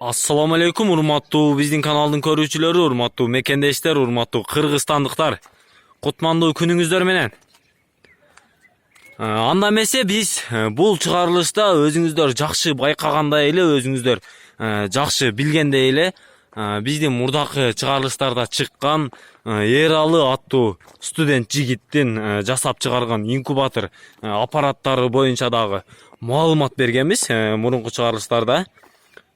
Assalamu alaikum urmattуу биздин каналдын көрүүчүлөрү, урматтуу мекендештер, урматтуу кыргызстандыктар. Кутмандуу күнүңүздөр менен. Анда эмесе биз бул чыгарылышта өзүңүздөр жакшы байкагандай эле, өзүңүздөр жакшы билгендей эле биздин мурдакы чыгарылыштарда чыккан Эралы аттуу студент жигиттин жасап чыгарган инкубатор аппараттары боюнча дагы маалымат бергенбиз мурунку чыгарылыштарда.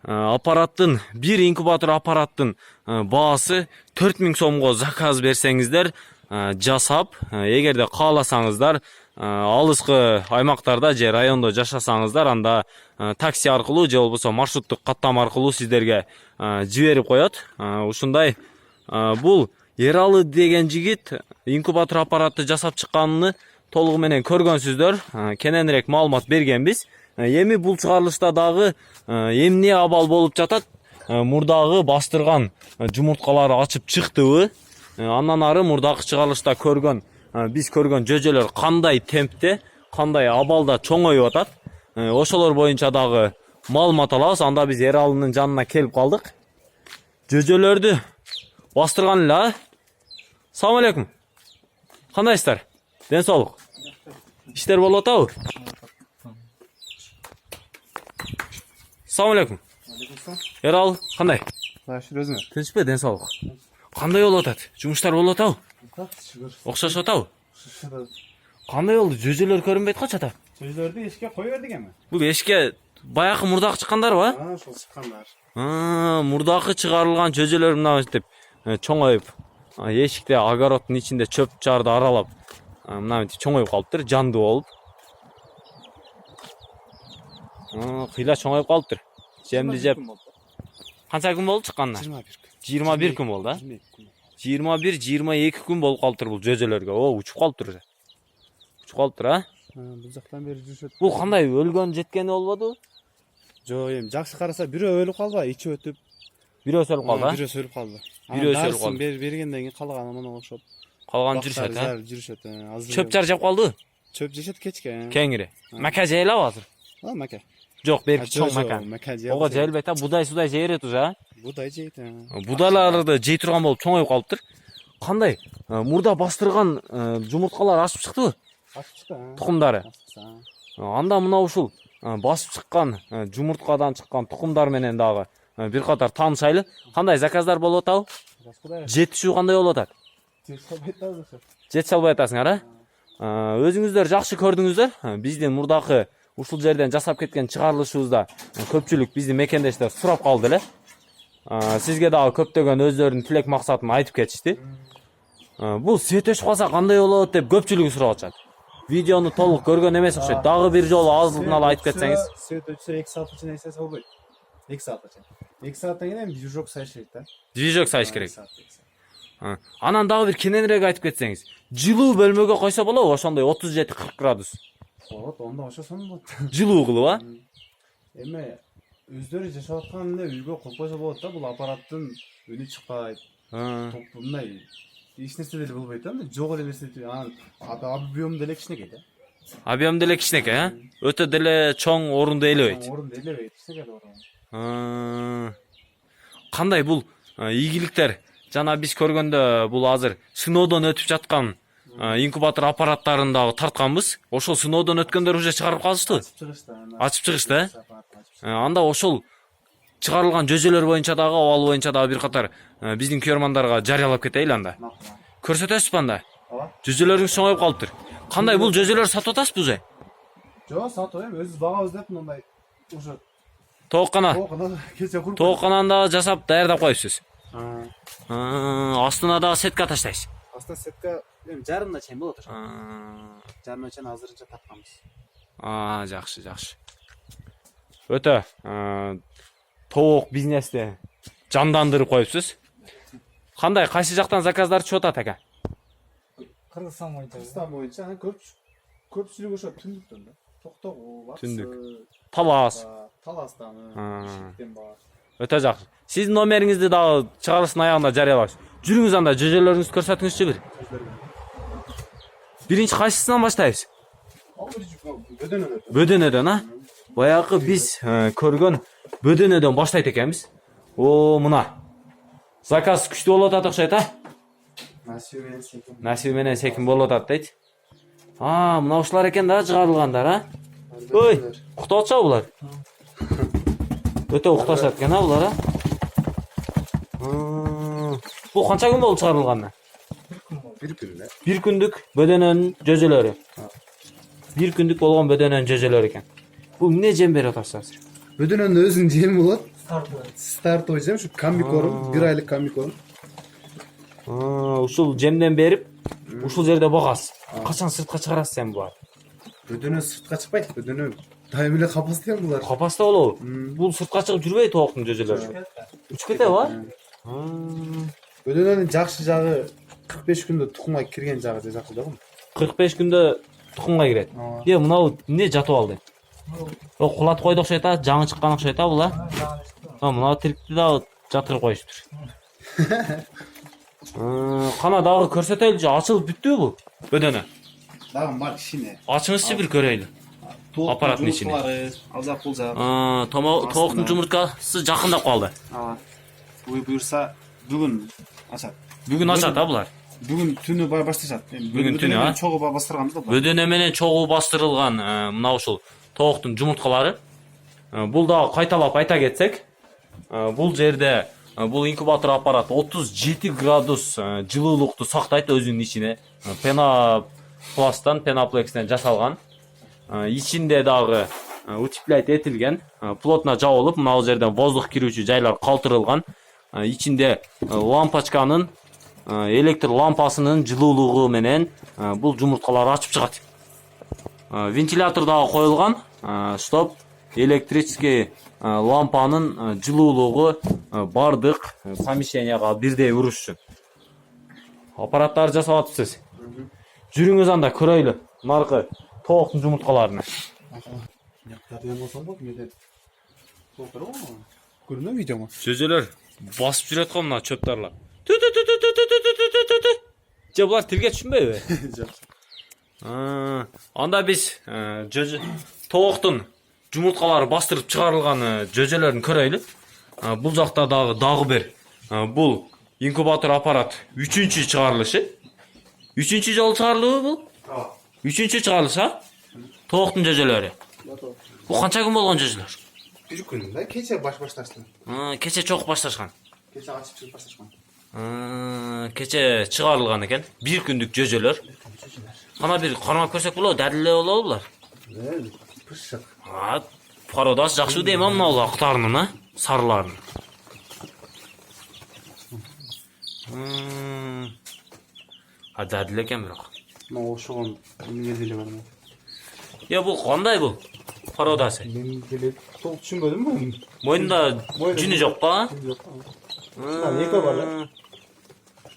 Аппараттын бир инкубатор аппараттын баасы 4000 сомго заказ берсеңиздер жасап, эгерде кааласаңыздар, алыскы аймактарда же райондо жашасаңыздар, анда такси аркылуу же болбосо маршруттук каттама аркылуу сиздерге жиберип коет. Ушундай бул Эралы деген жигит инкубатор аппаратты жасап чыкканын толугу менен көргөнсүздөр, кененирээк маалымат бергенбиз. Эми бул чыгарылышта дагы эмне абал болуп жатат? Мурдагы бастырган жумурткалары ачып чыктыбы? Андан ары мурдагы чыгарылышта көргөн, биз көргөн жөжөлөр кандай темпте, кандай абалда чоңоюп атат? Ошолор боюнча дагы маалымат алабыз. Анда биз Эралынын жанына келип калдык. Жөжөлөрдү бастырган эле. Салам алейкум. Кандайсыздар? Ден соолук. Иштер болуп атабы? Салам алейкум. Эрал, кандай? Жакшы өзүңөр. Тынчпы, ден соолук. Кандай болуп атат? Жумуштар болуп атабы? Окшошуп атабы? Кандай болду? Жөжөлөр көрүнбөйт качата? Жөжөлөрдү эшикке кое бердик эми. Бул эшикке баягы мурдакы чыккандарбы? Ошол чыккандар. Мурдакы чыгарылган жөжөлөр мына мынтип чоңоюп, эшикте огороддун ичинде чөп чарды аралап, мына мынтип чоңоюп калыптыр, жандуу болуп. Кыйла чоңоюп калыптыр. Жемди жеп. Канча күн болду чыкканына? 21 күн болду, а? 21-22 күн болуп калыптыр бул жөжөлөргө. Учуп калыптыр. Учуп калыптыр, а? Бул жактан бери жүрүшөт. Бул кандай өлгөн жеткени болбоду? Жок, эми жакшы караса бирөө өлүп калбай, ичи өтүп. Бирөөсү өлүп калды, а? Бирөөсү өлүп калды. Бирөөсү өлүп калды. Бергенден кийин калганы мына окшоп. Калган жүрүшөт, а? Жүрүшөт. Чөп жар жеп калды? Чөп жешет кечке. Кеңири. Мака жейлабы азыр? Мака. Жок, берки чоң мака. Ого жейлбейт, а? Будай-судай жейрет уже, а? Будай жейт. Будайларды жей турган болуп чоңоюп калыптыр. Кандай? Мурда бастырган жумурткалар ашып чыктыбы? Ашып чыкты. Тукумдары. Анда мына ушул басып чыккан жумурткадан чыккан тукумдар менен дагы бир катар таанышайлы. Кандай заказдар болуп атабы? Жетишүү кандай болуп атат? Жетише албай атасыңар, а? Өзүңүздөр жакшы көрдүңүздөр. Биздин мурдакы ушул жерден жасап кеткен чыгарылышыбызда көпчүлүк биздин мекендештер сурап калды эле. Сизге дагы көптөгөн өздөрүнүн тилек максатын айтып кетишти. Бул свет өчүп калса кандай болот деп көпчүлүгү сурап атышат. Видеону толук көргөн эмес окшойт. Дагы бир жолу азырын ала айтып кетсеңиз. Свет өчсө 2 саат үчүн эсесе болбойт. 2 саат үчүн. 2 сааттан кийин эми движок сайыш керек да. Движок сайыш керек. Анан дагы бир кененирээк айтып кетсеңиз. Жылуу бөлмөгө койсо болобу? Ошондой 37-40 градус. Болот, онда ошосун болот. Жылуу кылып, а? Эми өздөрү жашап атканда үйгө коюп койсо болот да, бул аппараттын үнү чыкпайт. Мындай эч нерсе деле болбойт да, жок эле нерсе. Объем деле кичинекей да. Объем деле кичинекей, а? Өтө деле чоң орунду ээлебейт. Орунду ээлебейт, кичинекей орун. Кандай бул ийгиликтер? Жана биз көргөндө бул азыр сыноодон өтүп жаткан инкубатор аппараттарын дагы тартканбыз. Ошол сыноодон өткөндөр уже чыгарып калышты. Ачып чыгышты, анда ошол чыгарылган жөжөлөр боюнча дагы, абал боюнча дагы бир катар биздин көрөрмандарга жарыялап кетейли анда. Көрсөтөсүзбү анда? Жөжөлөрүңүз чоңоюп калыптыр. Кандай бул жөжөлөр сатып атасызбы уже? Жок, сатып эми өзүбүз багабыз деп мындай ошо Тооккана. Кече куруп. Тооккананы дагы жасап даярдап коюпсуз. Астына дагы сетка таштайсыз. Астына сетка эми жарымына чейин болот ошо. Жарымына чейин азырынча тартканбыз. Жакшы, жакшы. Өтө тоок бизнести жандандырып коюпсуз. Кандай, кайсы жактан заказдар чыгып атат ака? Кыргызстан боюнча көпчүлүгү ошо түндүктөн да. Токтогул, Түндүк. Талас. Таластан, Шиктен бар. Өтө жакшы. Сиздин номериңизди дагы чыгарылыштын аягында жарыялайбыз. Жүрүңүз анда жөжөлөрүңүздү көрсөтүңүзчү бир. Биринчи кайсысынан баштайбыз? Бөдөнөдөн. Бөдөнөдөн, а? Баягы биз көргөн бөдөнөдөн баштайт экенбиз. О, мына. Заказ күчтүү болуп атат окшойт, а? Насиби менен секин болуп атат дейт. Мына ушулар экен да чыгарылгандар, а? Ой, уктап атышабы булар? Өтө укташат экен, а булар, а? Бул канча күн болуп чыгарылганы? Bir gün de. Бир күндүк бөдөнөнүн жөжөлөрү. Бир күндүк болгон бөдөнөнүн жөжөлөрү экен. Бул эмне жем берип атасыз азыр? Bödünün özün jemi болады. Старт ойсам, şu комбикорм, 1 айлык комбикорм. Ушул жемден берип, ушул жерде багасыз. Качан сыртка чыгарасыз сен буларды? Bödünü sırtqa çıkpayт, bödünü дайым эле капаста экен булар. Капаста болобу? Бул сыртка чыгып жүрбөйт тооктун жөжөлөрү. Учуп кетеби? Bödünün жакшы жагы 45 күндө тукумга кирген жагы же жакшы жагы. 45 күндө тукумга кирет. Мынау эмне жатып алды? Кулатып койду окшойт, а? Жаңы чыккан окшойт, а булар? Мына тирикти да жатырып коюштур. Кана дагы көрсөтөлүчү, ачылып бүттүбү бул бөдөнө? Дагы бар кичине. Ачыңызчы бир көрөйлү. Аппараттын ичине. Алжак булжак. Тооктун жумурткасы жакындап калды. Буй буйрса бүгүн ачат. Бүгүн ачат, а булар? Бүгүн түнү башташат. Бүгүн түнү, а? Чогуу бастырганбыз да. Бөдөнө менен чогуу бастырылган мына ушул тооктун жумурткалары. Бул дагы кайталап айта кетсек, бул жерде бул инкубатор аппарат 37 градус жылуулукту сактайт өзүнүн ичине. Пенопласттан, пеноплексден жасалган. Ичинде дагы утепляйт этилген, плотно жабылып, мына жерден воздух кирүүчү жайлар калтырылган. Ичинде лампочканын электр лампасынын жылуулугу менен бул жумурткалар ачып чыгат. Вентилятор дагы коюлган, чтоб электрический лампанын жылуулугу бардык помещенияга бирдей урушчу. Аппараттарды жасап атыпсыз. Жүрүңүз анда көрөйлү наркы тооктун жумурткаларына. Көрүнөбү видеомо? Сөзөлөр басып жүрөт го мына чөптарлар. Же булар тилге түшүнбөйбү? Жок. Анда биз тооктун жумурткалары бастырып чыгарылган жөжөлөрүн көрөйлү. Бул жакта дагы бир. Бул инкубатор аппарат 3-чү чыгарылышы. 3-чү жолу чыгарылыбы бул? 3-чү чыгарылыш, а? Тооктун жөжөлөрү. Бул канча күн болгон жөжөлөр? Bir gün de keçe başlaştı. Кече чогуу башташкан. Keçe açıp çıkıp başlaşkan. Кече чыгарылган экен. 1 күндүк жөжөлөр. Ана бир кармап көрсөк болобу? Дадиле болобу булар? Пышык. Пародасы жакшы дейм, мына актарынын, а? Сарыларын. Дадиле экен бирок. Мына ошогон эмне деле бар ма? Бул кандай бул? Пародасы. Мен деле толук түшүнбөдүм муну. Мойнунда жүнү жок па? Эке бар.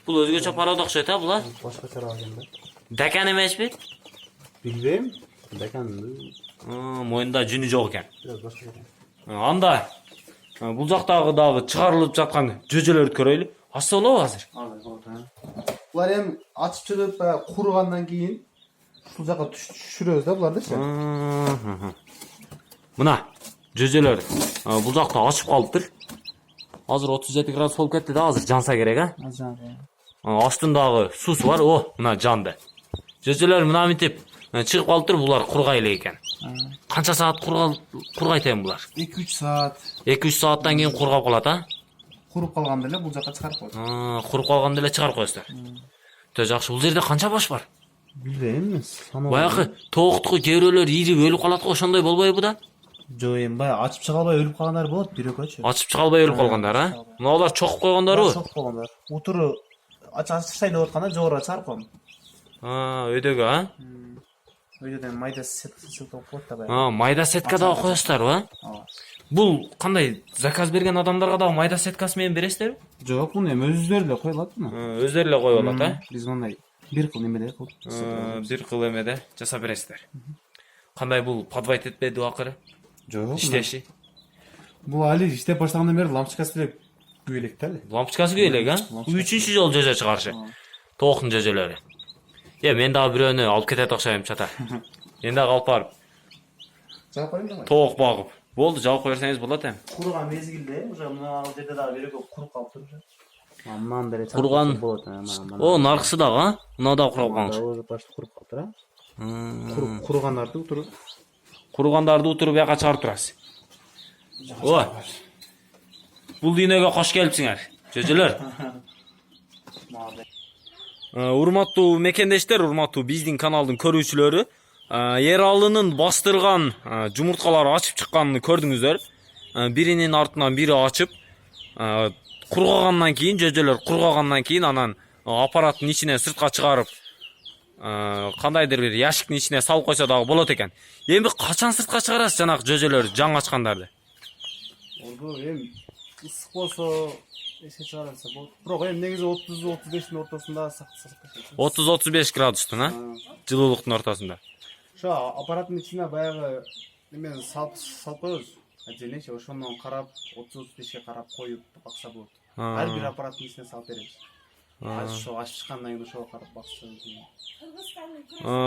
Бул өзгөчө парода окшойт, а булар? Башкача алганда. Дакан эмеспи? Билбейм. Дакан. Мойнунда жүнү жок экен. Biraz başka. Анда бул жактагы дагы чыгарылып жаткан жөжөлөрдү көрөйлү. Аса болобу азыр? Булар эми ачып чыгып куругандан кийин ушул жака түшүрөбүз да булардычы. Мына жөжөлөр бул жакта ачып калыптыр. Азыр 37 градус болуп кетти да, азыр жанса керек, а? Астындагы суусу бар, мына жанды. Жөжөлөр мына мынтип чыгып калыптыр, булар кургай эле экен. Канча саат кургайт эми булар? 2-3 saat. 2-3 сааттан кийин кургап калат, а? Куруп калганда эле бул жака чыгарып коет. Куруп калганда эле чыгарып коесуздар. Өтө жакшы. Бул жерде канча баш бар? Билбейм. Баягы тооктуку кээ бирөөлөр ирип өлүп калат го, ошондой болбойбу да? Жок, эми баягы ачып чыга албай өлүп калгандар болот, бир-экөөчү. Ачып чыга албай өлүп калгандар, а? Мына алар чокуп койгондарбы? Чокуп койгондар. Утуру ачыштай деп атканда жогору чыгарып койгон. Өйдөгө, а? Өйдөн майда сетка коет да баягы. Майда сетка да коесуздарбы, а? Бул кандай заказ берген адамдарга да майда сеткасы менен бересиздерби? Жок, муну эми өзүлөрү эле коюлат мына. Өздөрү эле коюп алат, а? Биз мындай бир кыл немеде кылып. Бир кыл эмеде жасап бересиздер. Кандай бул подвайт этпеди акыры? Жок. Иштеши. Бул али иштеп баштагандан бери лампочкасы эле күйө элек да эле. Лампочкасы күйө элек, а? 3-чү жолу жөжө чыгарышы. Тооктун жөжөлөрү. Мен дагы бирөөнү алып кетет окшойм чата. Мен дагы алып барып. Жаап коеюн да. Тоок багып Болду, жабып кое берсеңиз болот эми. Курган мезгилде уже мына жерде дагы берек куруп калып туруп. Мындан бери Курган. болот. О, наркысы дагы, а? Мына да куруп калган. Уже почти куруп калыптыр, а? Кургандарды утуруп. Кургандарды утуруп бияка чыгарып турасыз. О. Бул дүйнөгө кош келипсиңер, жөжөлөр. Урматтуу мекендештер, урматтуу биздин каналдын көрүүчүлөрү, Ералынын бастырган жумурткалары ачып чыкканын көрдүңүздөр. Биринин артынан бири ачып, кургагандан кийин жөжөлөр кургагандан кийин анан аппараттын ичине сыртка чыгарып, кандайдыр бир ящиктин ичине салып койсо дагы болот экен. Эми качан сыртка чыгарасыз жанагы жөжөлөр жаңы ачкандарды? Орду эми ысык болсо эске чыгарса болот. Бирок эми негизи 30-35-тин ортосунда сактасак. 30-35 градустун, а? Жылуулуктун ортосунда. Ошо аппараттын ичине баягы эмени салып коебуз. Желечи ошондон карап 30-35ке карап коюп бакса болот. Ар бир аппараттын ичине салып беребиз. Ошо ачып чыккандан кийин ошого карап бакса.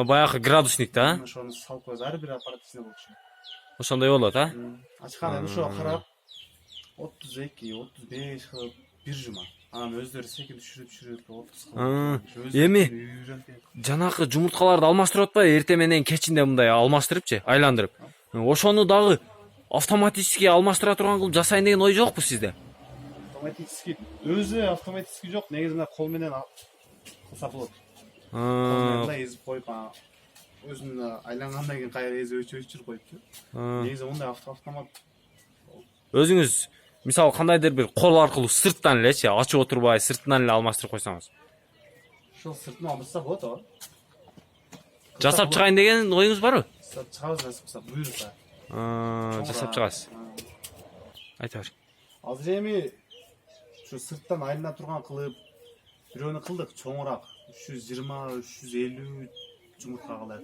Баягы градусник да? Ошону салып коебуз. Ар бир аппарат ичине болот. Ошондой болот, а? Ачкандан ошого карап 32-35 кылып бир жума. Анан өздөрү секин түшүрүп 30 кылып. Эми жанагы жумурткаларды алмаштырып атпайбы? Эртең менен кечинде мындай алмаштырыпчы, айландырып. Ошону дагы автоматически алмаштыра турган кылып жасайын деген ой жокпу сизде? Автоматически өзү автоматически жок. Негизи мына кол менен кылса болот. Кол менен эзип коюп, өзүн айлангандан кийин кайра эзип өчүрүп коюпчу. Негизи мындай автомат. Өзүңүз мисалы кандайдыр бир кол аркылуу сырттан элечи, ачып отурбай сыртынан эле алмаштырып койсоңуз. Ошол сыртын алмастырса болот, а? Жасап чыгайын деген оюңуз барбы? Чыгабыз, буйруса. Жасап чыгасыз. Айта бер. Азыр эми ушу сырттан айлана турган кылып бирөөнү кылдык, чоңураак 320-350 жумуртка кылайык.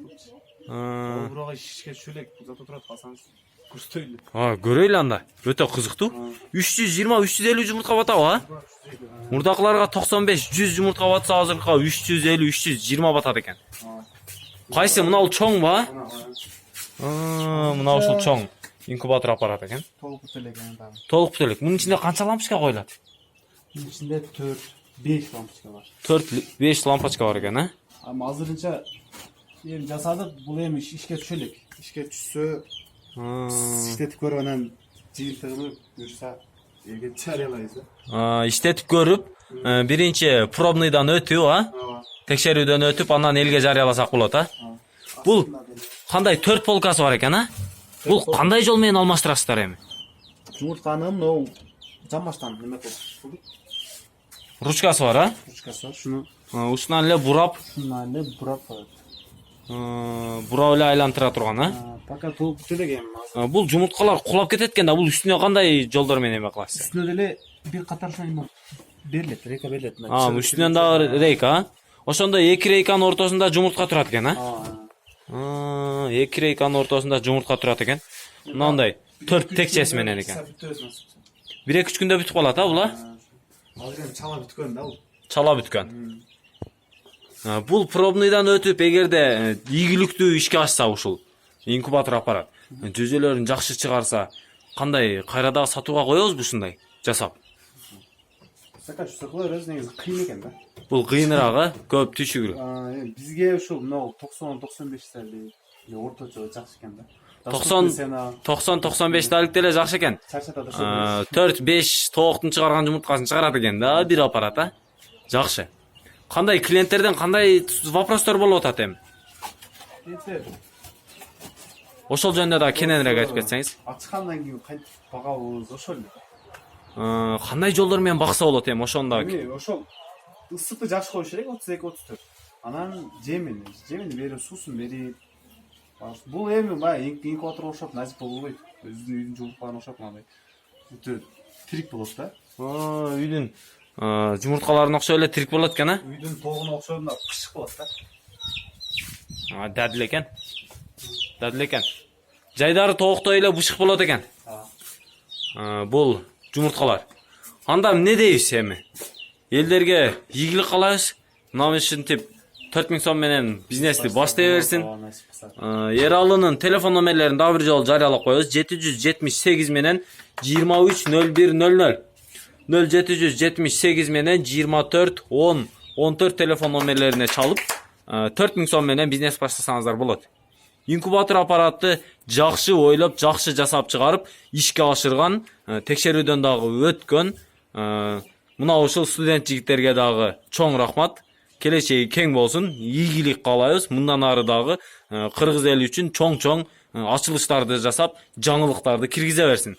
Бирок ишке түшө элек, зато турат калсаңыз көрсөтөйлү. Көрөйлү анда. Өтө кызыктуу. 320-350 жумуртка батабы, а? Мурдакыларга 95-100 жумуртка батса, азыркы 350-320 батат экен. Кайсы мына чоңбу, а? Мына ушул чоң инкубатор аппарат экен. Толук бүтөлөк дагы. Толук бүтөлөк. Мунун ичинде канча лампочка коюлат? Мунун ичинде 4-5 лампочка бар. 4-5 лампочка бар экен, а? Азырынча эми жасадык, бул эми ишке түшө элек. Ишке түшсө, иштетип көрүп анан жыйынтыгын буюрса элге жарыялайбыз да. Иштетип көрүп, биринчи пробныйдан өтүп, а? Текшерүүдөн өтүп, анан элге жарыяласак болот, а? Бул кандай 4 полкасы бар экен, а? Бул кандай жол менен алмаштырасыздар эми? Жумуртканы мынау жамбаштан неме кылып, Ручкасы бар, а? ручкасы бар. Шуну ушунан эле бурап, коет. бурап эле айлантыра турган, а? Пока толук бүтөлөк эми. Бул жумурткалар кулап кетет экен да, бул үстүнө кандай жолдор менен эме кыласыз? Үстүнө деле бир катар ошондой берилет, рейка берилет. Үстүнөн дагы рейка, а? Ошондо эки рейканын ортосунда жумуртка турат экен, а? Эки рейканын ортосунда жумуртка турат экен. Мындай 4 текчеси менен экен. 1-2 күндө бүтүп калат, а, бул, а? Азыр эми чала бүткөн да бул. Чала бүткөн. Бул пробныйдан өтүп, эгерде ийгиликтүү ишке ашса ушул инкубатор аппарат, жөжөлөрүн жакшы чыгарса, кандай кайра дагы сатууга коебузбу ушундай жасап? Заказ кыла беребиз, негизи кыйын экен да. Бул кыйыныраак, а? Көп түшүгүрүк. Бизге ушул мынау 90-95 сали орточо жакшы экен да. 90-95 далик деле жакшы экен. 4-5 тооктун чыгарган жумурткасын чыгарат экен да бир аппарат, а? Жакшы. Кандай клиенттерден кандай вопростор болуп атат эми? Ошол жөнүндө да кененирээк айтып кетсеңиз. Ачкандан кийин кантип багабыз ошол эле. Кандай жолдор менен бакса болот эми ошондо? Ошол ысыкты жакшы коюш керек, 32-34. Анан жемини берип, суусун берип. Бул эми баягы инкубаторго окшоп назип болбойт. Өзүнүн үйдүн жумурткаларына окшоп мындай. Өтө тирик болот да. Үйдүн жумурткаларына окшоп эле тирик болот экен, а? Үйдүн тогуна окшоп мына пышык болот да. Дадил экен. Жайдары тооктой эле бышык болот экен. Бул жумурткалар. Анда эмне дейбиз эми? Элдерге ийгилик каалайбыз. Мына ушинтип 4000 сом менен бизнести баштай берсин. Ералынын телефон номерлерин дагы бир жолу жарыялап коебуз. 778 менен 230100. 0778 менен 24 10 14 телефон номерлерине чалып 4000 сом менен бизнес баштасаңыздар болот. Инкубатор аппаратты жакшы ойлоп, жакшы жасап чыгарып, ишке ашырган, текшерүүдөн дагы өткөн мына ушул студент жигиттерге дагы чоң рахмат. Келечеги кең болсун, ийгилик каалайбыз. Мындан ары дагы кыргыз эли үчүн чоң ачылыштарды жасап, жаңылыктарды киргизе берсин.